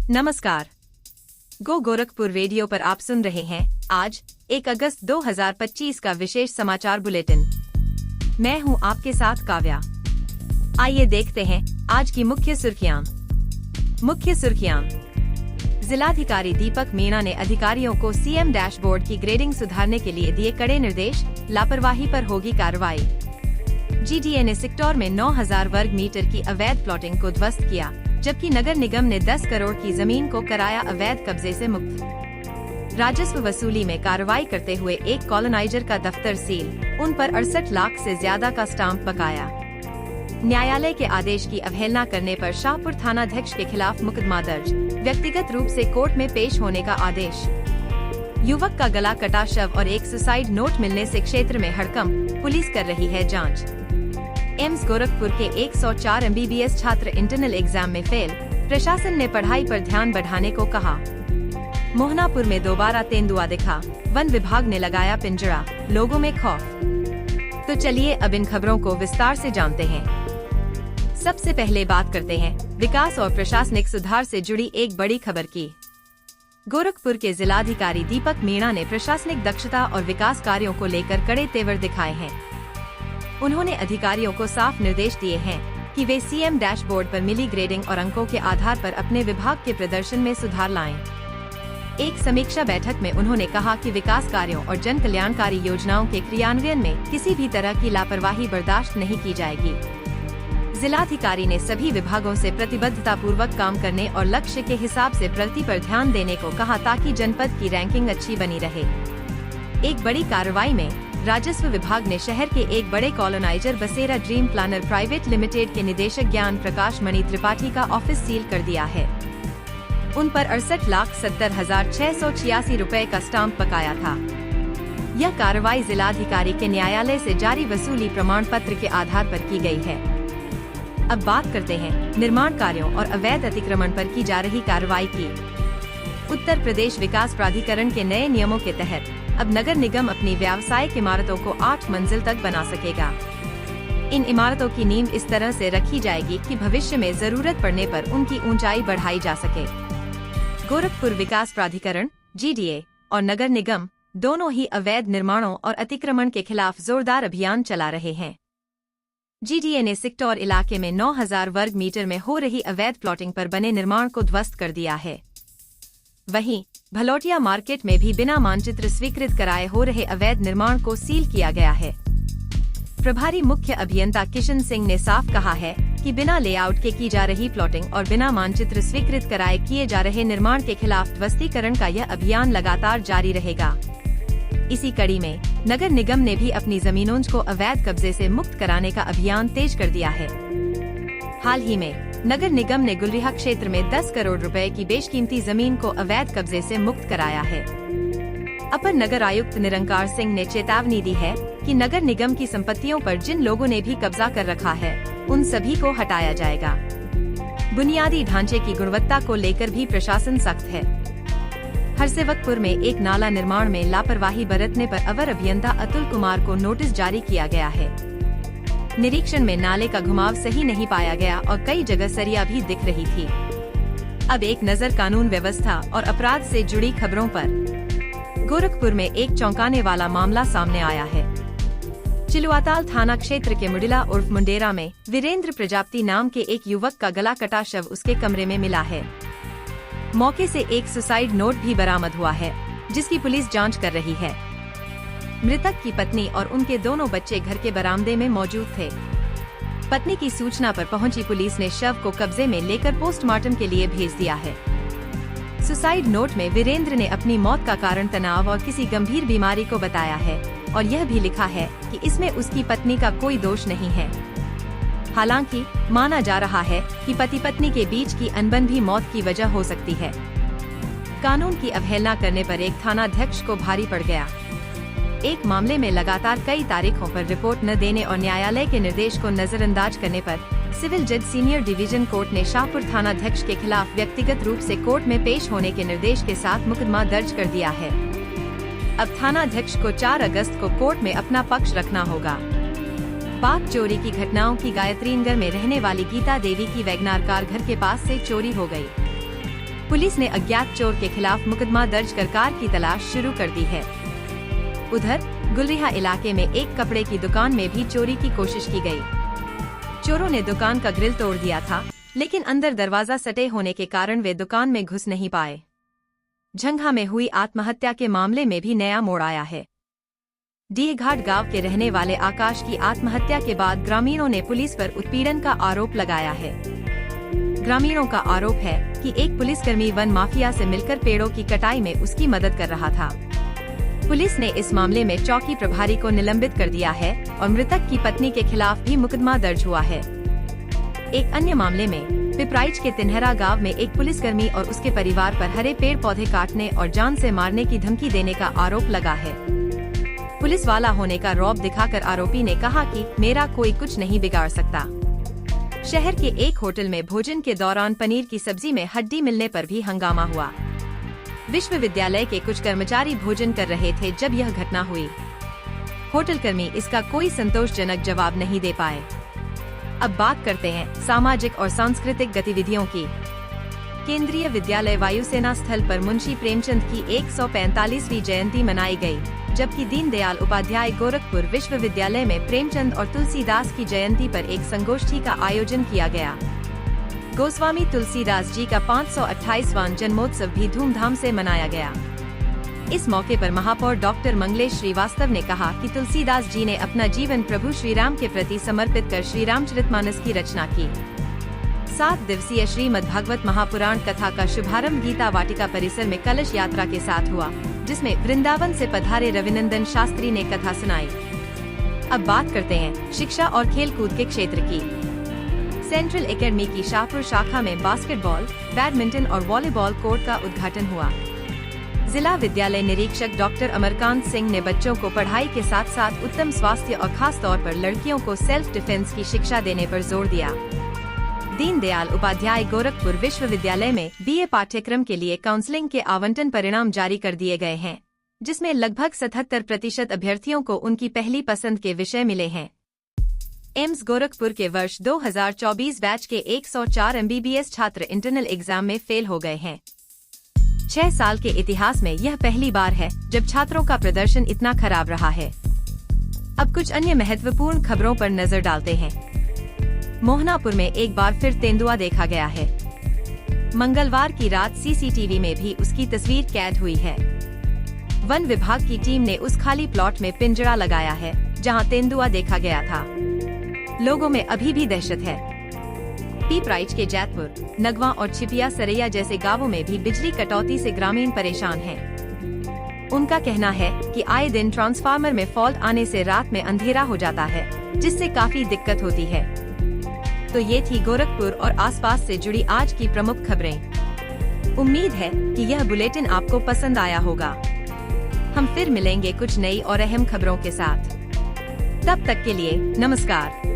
नमस्कार। गो गोरखपुर रेडियो पर आप सुन रहे हैं आज 1 अगस्त 2025 का विशेष समाचार बुलेटिन। मैं हूं आपके साथ काव्या। आइए देखते हैं आज की मुख्य सुर्खियां। जिलाधिकारी दीपक मीणा ने अधिकारियों को सीएम डैशबोर्ड की ग्रेडिंग सुधारने के लिए दिए कड़े निर्देश, लापरवाही पर होगी कार्रवाई। जीडीए ने सेक्टर में 9000 वर्ग मीटर की अवैध प्लॉटिंग को ध्वस्त किया, जबकि नगर निगम ने 10 करोड़ की जमीन को कराया अवैध कब्जे से मुक्त। राजस्व वसूली में कार्रवाई करते हुए एक कॉलोनाइजर का दफ्तर सील, उन पर 68 लाख से ज्यादा का स्टाम्प बकाया। न्यायालय के आदेश की अवहेलना करने पर शाहपुर थानाध्यक्ष के खिलाफ मुकदमा दर्ज, व्यक्तिगत रूप से कोर्ट में पेश होने का आदेश। युवक का गला कटा शव और एक सुसाइड नोट मिलने से क्षेत्र में हड़कंप, पुलिस कर रही है जांच। एम्स गोरखपुर के 104 MBBS छात्र इंटरनल एग्जाम में फेल, प्रशासन ने पढ़ाई पर ध्यान बढ़ाने को कहा। मोहनापुर में दोबारा तेंदुआ दिखा, वन विभाग ने लगाया पिंजरा, लोगों में खौफ। तो चलिए अब इन खबरों को विस्तार से जानते हैं। सबसे पहले बात करते हैं विकास और प्रशासनिक सुधार से जुड़ी एक बड़ी खबर की। गोरखपुर के जिलाधिकारी दीपक मीणा ने प्रशासनिक दक्षता और विकास कार्यों को लेकर कड़े तेवर दिखाए हैं। उन्होंने अधिकारियों को साफ निर्देश दिए हैं कि वे सीएम डैशबोर्ड पर मिली ग्रेडिंग और अंकों के आधार पर अपने विभाग के प्रदर्शन में सुधार लाएं। एक समीक्षा बैठक में उन्होंने कहा कि विकास कार्यों और जन कल्याणकारी योजनाओं के क्रियान्वयन में किसी भी तरह की लापरवाही बर्दाश्त नहीं की जाएगी। जिलाधिकारी ने सभी विभागों से प्रतिबद्धता पूर्वक काम करने और लक्ष्य के हिसाब से प्रगति पर ध्यान देने को कहा, ताकि जनपद की रैंकिंग अच्छी बनी रहे। एक बड़ी कार्रवाई में राजस्व विभाग ने शहर के एक बड़े कॉलोनाइजर बसेरा ड्रीम प्लानर प्राइवेट लिमिटेड के निदेशक ज्ञान प्रकाश मणि त्रिपाठी का ऑफिस सील कर दिया है। उन पर 68,70,686 रुपए का स्टाम्प बकाया था। यह कार्रवाई जिलाधिकारी के न्यायालय से जारी वसूली प्रमाण पत्र के आधार पर की गई है। अब बात करते हैं निर्माण कार्यों और अवैध अतिक्रमण पर की जा रही कार्रवाई की। उत्तर प्रदेश विकास प्राधिकरण के नए नियमों के तहत अब नगर निगम अपनी व्यावसायिक इमारतों को 8 मंजिल तक बना सकेगा। इन इमारतों की नींव इस तरह से रखी जाएगी कि भविष्य में जरूरत पड़ने पर उनकी ऊंचाई बढ़ाई जा सके। गोरखपुर विकास प्राधिकरण जीडीए और नगर निगम दोनों ही अवैध निर्माणों और अतिक्रमण के खिलाफ जोरदार अभियान चला रहे हैं। जीडीए ने सेक्टर इलाके में 9000 वर्ग मीटर में हो रही अवैध प्लॉटिंग पर बने निर्माण को ध्वस्त कर दिया है। वहीं भलोटिया मार्केट में भी बिना मानचित्र स्वीकृत कराए हो रहे अवैध निर्माण को सील किया गया है। प्रभारी मुख्य अभियंता किशन सिंह ने साफ कहा है कि बिना लेआउट के की जा रही प्लॉटिंग और बिना मानचित्र स्वीकृत कराए किए जा रहे निर्माण के खिलाफ ध्वस्तीकरण का यह अभियान लगातार जारी रहेगा। इसी कड़ी में नगर निगम ने भी अपनी जमीनों को अवैध कब्जे से मुक्त कराने का अभियान तेज कर दिया है। हाल ही में नगर निगम ने गुलरिहा क्षेत्र में 10 करोड़ रुपए की बेशकीमती जमीन को अवैध कब्जे से मुक्त कराया है। अपर नगर आयुक्त निरंकार सिंह ने चेतावनी दी है कि नगर निगम की संपत्तियों पर जिन लोगों ने भी कब्जा कर रखा है, उन सभी को हटाया जाएगा। बुनियादी ढांचे की गुणवत्ता को लेकर भी प्रशासन सख्त है। हरसेवकपुर में एक नाला निर्माण में लापरवाही बरतने पर अवर अभियंता अतुल कुमार को नोटिस जारी किया गया है। निरीक्षण में नाले का घुमाव सही नहीं पाया गया और कई जगह सरिया भी दिख रही थी। अब एक नजर कानून व्यवस्था और अपराध से जुड़ी खबरों पर। गोरखपुर में एक चौंकाने वाला मामला सामने आया है। चिलुआताल थाना क्षेत्र के मुडिला उर्फ मुंडेरा में वीरेंद्र प्रजापति नाम के एक युवक का गला कटा शव उसके कमरे में मिला है। मौके से एक सुसाइड नोट भी बरामद हुआ है, जिसकी पुलिस जांच कर रही है। मृतक की पत्नी और उनके दोनों बच्चे घर के बरामदे में मौजूद थे। पत्नी की सूचना पर पहुंची पुलिस ने शव को कब्जे में लेकर पोस्टमार्टम के लिए भेज दिया है। सुसाइड नोट में वीरेंद्र ने अपनी मौत का कारण तनाव और किसी गंभीर बीमारी को बताया है और यह भी लिखा है कि इसमें उसकी पत्नी का कोई दोष नहीं है। हालांकि माना जा रहा है कि पति पत्नी के बीच की अनबन भी मौत की वजह हो सकती है। कानून की अवहेलना करने पर एक थानाध्यक्ष को भारी पड़ गया। एक मामले में लगातार कई तारीखों पर रिपोर्ट न देने और न्यायालय के निर्देश को नजरअंदाज करने पर सिविल जज सीनियर डिवीजन कोर्ट ने शाहपुर थानाध्यक्ष के खिलाफ व्यक्तिगत रूप से कोर्ट में पेश होने के निर्देश के साथ मुकदमा दर्ज कर दिया है। अब थानाध्यक्ष को 4 अगस्त को कोर्ट में अपना पक्ष रखना होगा। बाघ चोरी की घटनाओं की गायत्रीनगर में रहने वाली गीता देवी की वैगनार कार घर के पास से चोरी हो गई। पुलिस ने अज्ञात चोर के खिलाफ मुकदमा दर्ज कर कार की तलाश शुरू कर दी है। उधर गुलरिहा इलाके में एक कपड़े की दुकान में भी चोरी की कोशिश की गई। चोरों ने दुकान का ग्रिल तोड़ दिया था, लेकिन अंदर दरवाजा सटे होने के कारण वे दुकान में घुस नहीं पाए। झंगा में हुई आत्महत्या के मामले में भी नया मोड़ आया है। डीहघाट गांव के रहने वाले आकाश की आत्महत्या के बाद ग्रामीणों ने पुलिस पर उत्पीड़न का आरोप लगाया है। ग्रामीणों का आरोप है कि एक पुलिसकर्मी वन माफिया से मिलकर पेड़ों की कटाई में उसकी मदद कर रहा था। पुलिस ने इस मामले में चौकी प्रभारी को निलंबित कर दिया है और मृतक की पत्नी के खिलाफ भी मुकदमा दर्ज हुआ है। एक अन्य मामले में पिपराइच के तिनहरा गांव में एक पुलिसकर्मी और उसके परिवार पर हरे पेड़ पौधे काटने और जान से मारने की धमकी देने का आरोप लगा है। पुलिस वाला होने का रौब दिखाकर आरोपी ने कहा कि मेरा कोई कुछ नहीं बिगाड़ सकता। शहर के एक होटल में भोजन के दौरान पनीर की सब्जी में हड्डी मिलने पर भी हंगामा हुआ। विश्वविद्यालय के कुछ कर्मचारी भोजन कर रहे थे जब यह घटना हुई। होटल कर्मी इसका कोई संतोषजनक जवाब नहीं दे पाए। अब बात करते हैं सामाजिक और सांस्कृतिक गतिविधियों की। केंद्रीय विद्यालय वायुसेना स्थल पर मुंशी प्रेमचंद की 145वीं जयंती मनाई गई, जबकि दीनदयाल उपाध्याय गोरखपुर विश्वविद्यालय में प्रेमचंद और तुलसीदास की जयंती पर एक संगोष्ठी का आयोजन किया गया। गोस्वामी तुलसीदास जी का 528वां जन्मोत्सव भी धूमधाम से मनाया गया। इस मौके पर महापौर डॉक्टर मंगलेश श्रीवास्तव ने कहा कि तुलसीदास जी ने अपना जीवन प्रभु श्रीराम के प्रति समर्पित कर श्री रामचरितमानस की रचना की। 7 दिवसीय श्रीमद् भागवत महापुराण कथा का शुभारंभ गीता वाटिका परिसर में कलश यात्रा के साथ हुआ, जिसमें वृंदावन से पधारे रविनंदन शास्त्री ने कथा सुनाई। अब बात करते हैं शिक्षा और खेलकूद के क्षेत्र की। सेंट्रल एकेडमी की शाहपुर शाखा में बास्केटबॉल, बैडमिंटन और वॉलीबॉल कोर्ट का उद्घाटन हुआ। जिला विद्यालय निरीक्षक डॉक्टर अमरकांत सिंह ने बच्चों को पढ़ाई के साथ साथ उत्तम स्वास्थ्य और खास तौर पर लड़कियों को सेल्फ डिफेंस की शिक्षा देने पर जोर दिया। दीनदयाल उपाध्याय गोरखपुर विश्वविद्यालय में बीए पाठ्यक्रम के लिए काउंसलिंग के आवंटन परिणाम जारी कर दिए गए हैं, जिसमें लगभग 77% अभ्यर्थियों को उनकी पहली पसंद के विषय मिले हैं। एम्स गोरखपुर के वर्ष 2024 बैच के 104 MBBS छात्र इंटरनल एग्जाम में फेल हो गए हैं। 6 साल के इतिहास में यह पहली बार है जब छात्रों का प्रदर्शन इतना खराब रहा है। अब कुछ अन्य महत्वपूर्ण खबरों पर नजर डालते हैं। मोहनापुर में एक बार फिर तेंदुआ देखा गया है। मंगलवार की रात सीसीटीवी में भी उसकी तस्वीर कैद हुई है। वन विभाग की टीम ने उस खाली प्लॉट में पिंजरा लगाया है जहां तेंदुआ देखा गया था। लोगों में अभी भी दहशत है। पिपराइच के जैतपुर, नगवा और छिपिया सरैया जैसे गांवों में भी बिजली कटौती से ग्रामीण परेशान हैं। उनका कहना है कि आए दिन ट्रांसफार्मर में फॉल्ट आने से रात में अंधेरा हो जाता है, जिससे काफी दिक्कत होती है। तो ये थी गोरखपुर और आसपास से जुड़ी आज की प्रमुख खबरें। उम्मीद है कि यह बुलेटिन आपको पसंद आया होगा। हम फिर मिलेंगे कुछ नई और अहम खबरों के साथ। तब तक के लिए नमस्कार।